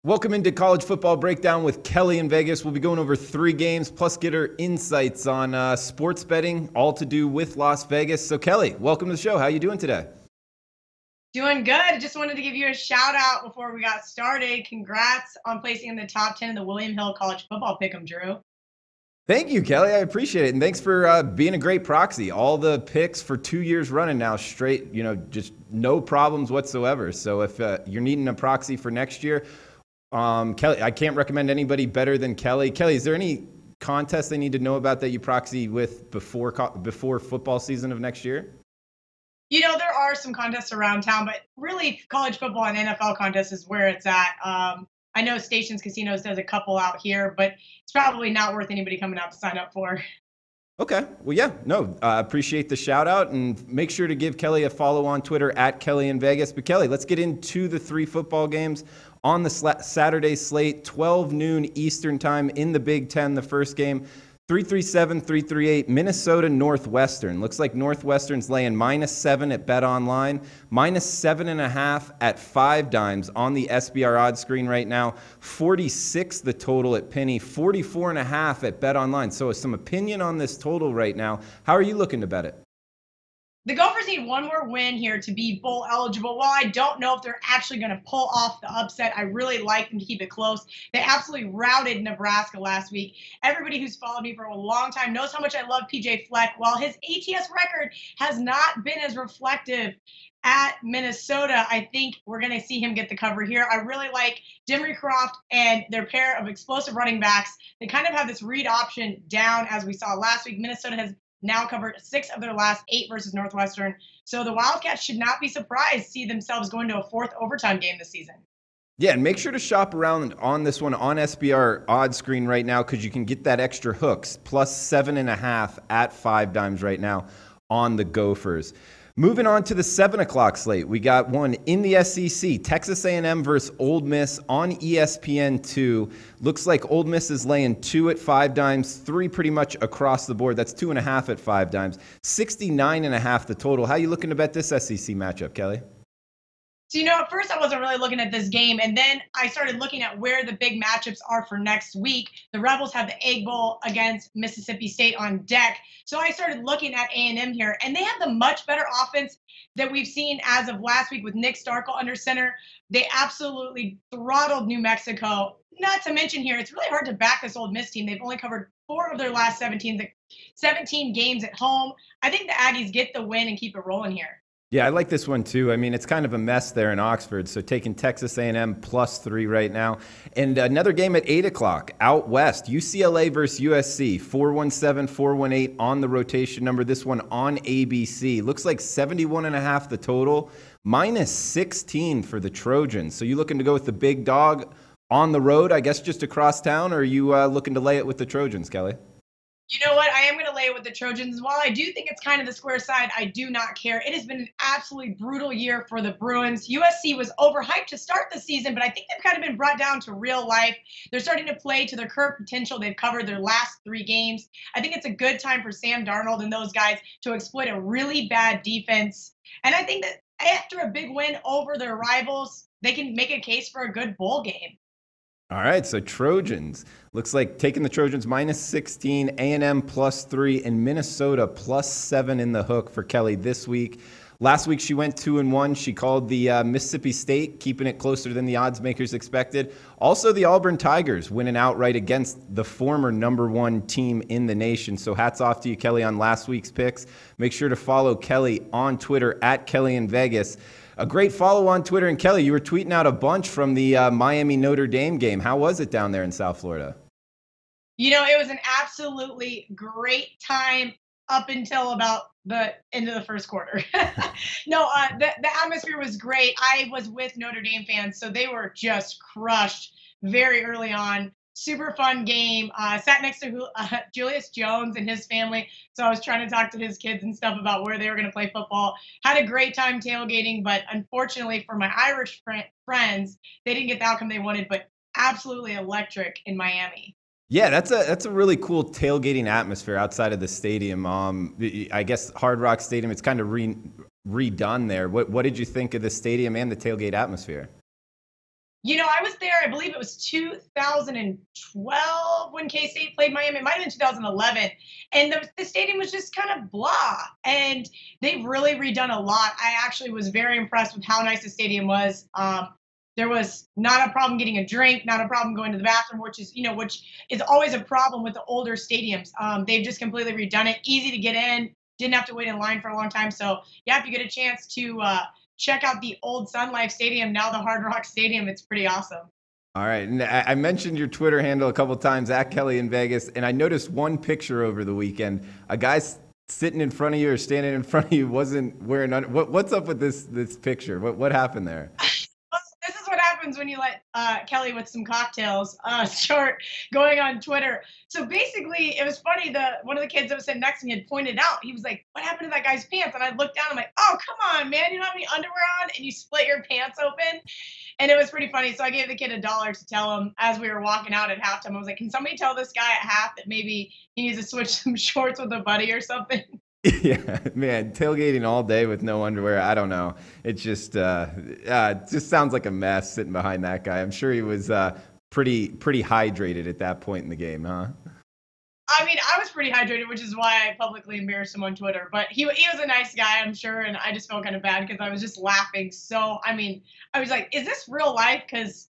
Welcome into College Football Breakdown with Kelly in Vegas. We'll be going over 3 games, plus get her insights on sports betting, all to do with Las Vegas. So Kelly, welcome to the show. How are you doing today? Doing good. Just wanted to give you a shout out before we got started. Congrats on placing in the top 10 in the William Hill College Football Pick'em, Drew. Thank you, Kelly. I appreciate it. And thanks for being a great proxy. All the picks for 2 years running now straight, just no problems whatsoever. So if you're needing a proxy for next year, Kelly, I can't recommend anybody better than Kelly. Kelly, is there any contest they need to know about that you proxy with before football season of next year? There are some contests around town, but really college football and NFL contests is where it's at. I know Stations Casinos does a couple out here, but it's probably not worth anybody coming out to sign up for. Okay. Well, yeah, no, appreciate the shout out, and make sure to give Kelly a follow on Twitter at KellyInVegas. But Kelly, let's get into the 3 football games on the Saturday slate, 12 noon Eastern time in the Big Ten. The first game, 337, 338, Minnesota Northwestern. Looks like Northwestern's laying -7 at BetOnline, -7.5 at 5 Dimes on the SBR odds screen right now. 46 the total at Penny, 44.5 at BetOnline. So some opinion on this total right now. How are you looking to bet it? The Gophers need one more win here to be bowl eligible. While I don't know if they're actually going to pull off the upset, I really like them to keep it close. They absolutely routed Nebraska last week. Everybody who's followed me for a long time knows how much I love PJ Fleck. While his ATS record has not been as reflective at Minnesota, I think we're going to see him get the cover here. I really like Dimry Croft and their pair of explosive running backs. They kind of have this read option down, as we saw last week. Minnesota has now covered 6 of their last 8 versus Northwestern. So the Wildcats should not be surprised to see themselves go into a 4th overtime game this season. Yeah, and make sure to shop around on this one on SBR odds screen right now, because you can get that extra hooks, +7.5 at 5 Dimes right now on the Gophers. Moving on to the 7 o'clock slate, we got one in the SEC, Texas A&M versus Ole Miss on ESPN2. Looks like Ole Miss is laying 2 at 5 Dimes, 3 pretty much across the board. That's 2.5 at 5 Dimes, 69.5 the total. How you looking to bet this SEC matchup, Kelly? So, at first I wasn't really looking at this game, and then I started looking at where the big matchups are for next week. The Rebels have the Egg Bowl against Mississippi State on deck. So I started looking at A&M here, and they have the much better offense that we've seen as of last week with Nick Starkel under center. They absolutely throttled New Mexico. Not to mention here, it's really hard to back this Ole Miss team. They've only covered 4 of their last 17 games at home. I think the Aggies get the win and keep it rolling here. Yeah, I like this one too. I mean, it's kind of a mess there in Oxford. So taking Texas A&M +3 right now. And another game at 8 o'clock out west, UCLA versus USC, 417, 418 on the rotation number. This one on ABC. Looks like 71.5 the total, -16 for the Trojans. So you looking to go with the big dog on the road, I guess just across town, or are you looking to lay it with the Trojans, Kelly? You know what? I am going to lay it with the Trojans. While I do think it's kind of the square side, I do not care. It has been an absolutely brutal year for the Bruins. USC was overhyped to start the season, but I think they've kind of been brought down to real life. They're starting to play to their current potential. They've covered their last 3 games. I think it's a good time for Sam Darnold and those guys to exploit a really bad defense. And I think that after a big win over their rivals, they can make a case for a good bowl game. All right, so Trojans. Looks like taking the Trojans -16, A&M +3, and Minnesota +7 in the hook for Kelly this week. Last week she went 2-1. She called the Mississippi State, keeping it closer than the odds makers expected. Also the Auburn Tigers winning outright against the former #1 team in the nation. So hats off to you, Kelly, on last week's picks. Make sure to follow Kelly on Twitter at KellyInVegas. A great follow on Twitter. And Kelly, you were tweeting out a bunch from the Miami Notre Dame game. How was it down there in South Florida? It was an absolutely great time up until about the end of the first quarter. No, the atmosphere was great. I was with Notre Dame fans, so they were just crushed very early on. Super fun game. Sat next to Julius Jones and his family, so I was trying to talk to his kids and stuff about where they were going to play football. Had a great time tailgating, but unfortunately for my Irish friends, they didn't get the outcome they wanted, but absolutely electric in Miami. Yeah, that's a really cool tailgating atmosphere outside of the stadium. I guess Hard Rock Stadium, it's kind of redone there. What did you think of the stadium and the tailgate atmosphere? I was there, I believe it was 2012 when K-State played Miami. It might have been 2011. And the stadium was just kind of blah. And they've really redone a lot. I actually was very impressed with how nice the stadium was. There was not a problem getting a drink, not a problem going to the bathroom, which is always a problem with the older stadiums. They've just completely redone it. Easy to get in, didn't have to wait in line for a long time. So yeah, if you get a chance to check out the old Sun Life Stadium, now the Hard Rock Stadium. It's pretty awesome. All right. And I mentioned your Twitter handle a couple times at KellyInVegas, and I noticed one picture over the weekend. A guy sitting in front of you or standing in front of you wasn't wearing what's up with this picture? What happened there? This is what happens when you let Kelly with some cocktails start going on Twitter. So basically, it was funny. One of the kids that was sitting next to me had pointed out. He was like, "What happened to that guy's pants?" And I looked down. I'm like, "Oh, come on, man! You don't have any underwear on, and you split your pants open." And it was pretty funny. So I gave the kid $1 to tell him as we were walking out at halftime. I was like, "Can somebody tell this guy at half that maybe he needs to switch some shorts with a buddy or something?" Yeah, man, tailgating all day with no underwear. I don't know. It just sounds like a mess sitting behind that guy. I'm sure he was pretty hydrated at that point in the game, huh? I mean, I was pretty hydrated, which is why I publicly embarrassed him on Twitter. But he was a nice guy, I'm sure, and I just felt kind of bad because I was just laughing. So, I mean, I was like, is this real life? Because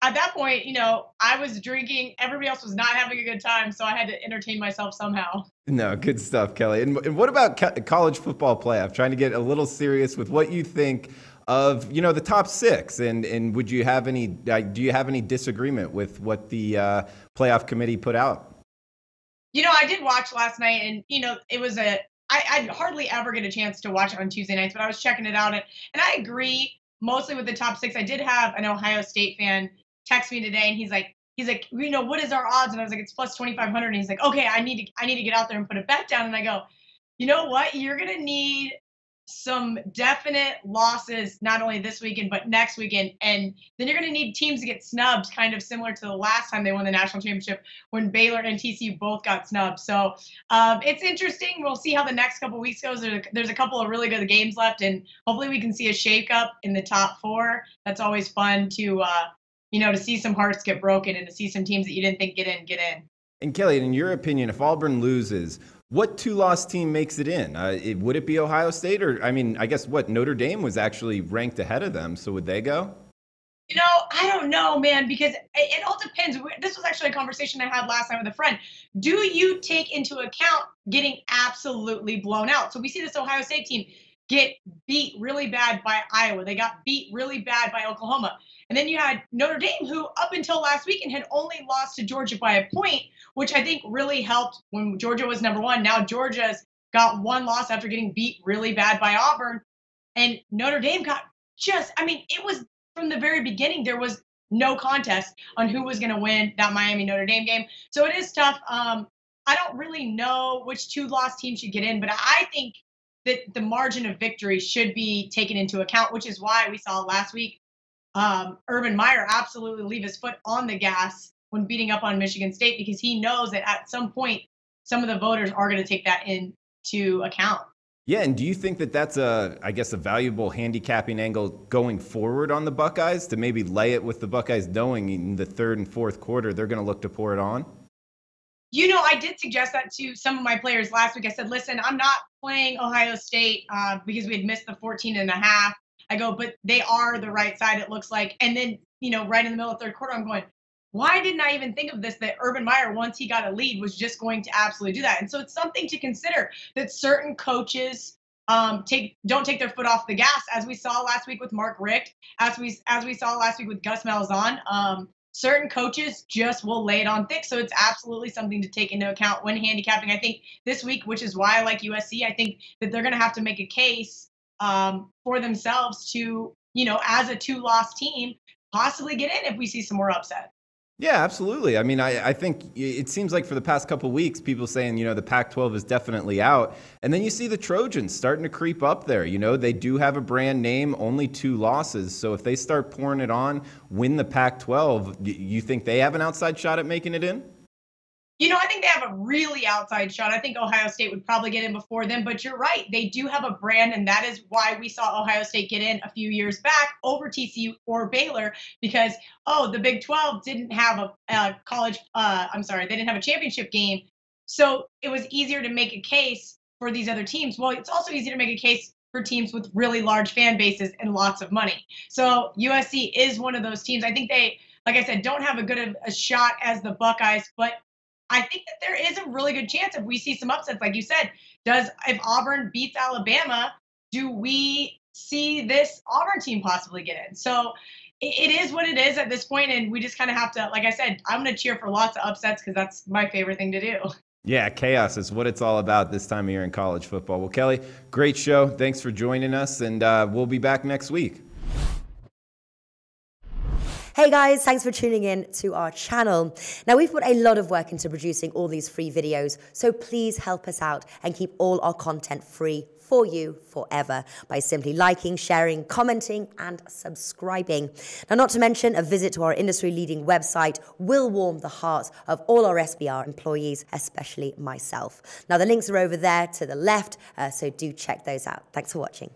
at that point, I was drinking. Everybody else was not having a good time, so I had to entertain myself somehow. No, good stuff, Kelly. And what about college football playoff? Trying to get a little serious with what you think of, the top six, and would you have any? Do you have any disagreement with what the playoff committee put out? I did watch last night, and it was I hardly ever get a chance to watch it on Tuesday nights, but I was checking it out, and I agree mostly with the top six. I did have an Ohio State fan text me today, and he's like, what is our odds? And I was like, it's plus 2,500. And he's like, okay, I need to get out there and put a bet down. And I go, you know what? You're gonna need some definite losses, not only this weekend but next weekend, and then you're going to need teams to get snubbed, kind of similar to the last time they won the national championship when Baylor and TCU both got snubbed. So it's interesting. We'll see how the next couple weeks goes. There's a couple of really good games left, and hopefully we can see a shakeup in the top four. That's always fun to to see some hearts get broken and to see some teams that you didn't think get in. And Kelly, in your opinion, if Auburn loses, what two-loss team makes it in? Would it be Ohio State? Or, I mean, I guess Notre Dame was actually ranked ahead of them, so would they go? I don't know, man, because it all depends. This was actually a conversation I had last night with a friend. Do you take into account getting absolutely blown out? So we see this Ohio State team get beat really bad by Iowa. They got beat really bad by Oklahoma. And then you had Notre Dame, who up until last weekend had only lost to Georgia by a point, which I think really helped when Georgia was number one. Now Georgia's got one loss after getting beat really bad by Auburn. And Notre Dame it was from the very beginning, there was no contest on who was going to win that Miami Notre Dame game. So it is tough. I don't really know which two-loss team should get in, but I think that the margin of victory should be taken into account, which is why we saw last week Urban Meyer absolutely leave his foot on the gas when beating up on Michigan State, because he knows that at some point, some of the voters are going to take that into account. Yeah, and do you think that that's a valuable handicapping angle going forward on the Buckeyes, to maybe lay it with the Buckeyes knowing in the third and fourth quarter they're going to look to pour it on? I did suggest that to some of my players last week. I said, listen, I'm not playing Ohio State because we had missed the 14.5. I go, but they are the right side, it looks like. And then, right in the middle of the third quarter, I'm going, why didn't I even think of this, that Urban Meyer, once he got a lead, was just going to absolutely do that? And so it's something to consider, that certain coaches don't take their foot off the gas, as we saw last week with Mark Richt, as we saw last week with Gus Malzahn. Certain coaches just will lay it on thick. So it's absolutely something to take into account when handicapping. I think this week, which is why I like USC, I think that they're going to have to make a case for themselves to, as a two-loss team, possibly get in if we see some more upset. Yeah, absolutely. I mean, I think it seems like for the past couple of weeks, people saying, the Pac-12 is definitely out. And then you see the Trojans starting to creep up there. They do have a brand name, only 2 losses. So if they start pouring it on, win the Pac-12, you think they have an outside shot at making it in? I think they have a really outside shot. I think Ohio State would probably get in before them, but you're right. They do have a brand, and that is why we saw Ohio State get in a few years back over TCU or Baylor because, the Big 12 didn't have they didn't have a championship game. So it was easier to make a case for these other teams. Well, it's also easy to make a case for teams with really large fan bases and lots of money. So USC is one of those teams. I think they, like I said, don't have a shot as the Buckeyes, but I think that there is a really good chance if we see some upsets, like you said. If Auburn beats Alabama, do we see this Auburn team possibly get in? So it is what it is at this point, and we just kind of have to, like I said, I'm going to cheer for lots of upsets because that's my favorite thing to do. Yeah, chaos is what it's all about this time of year in college football. Well, Kelly, great show. Thanks for joining us, and we'll be back next week. Hey guys, thanks for tuning in to our channel. Now, we've put a lot of work into producing all these free videos, so please help us out and keep all our content free for you forever by simply liking, sharing, commenting, and subscribing. Now, not to mention, a visit to our industry-leading website will warm the hearts of all our SBR employees, especially myself. Now, the links are over there to the left, so do check those out. Thanks for watching.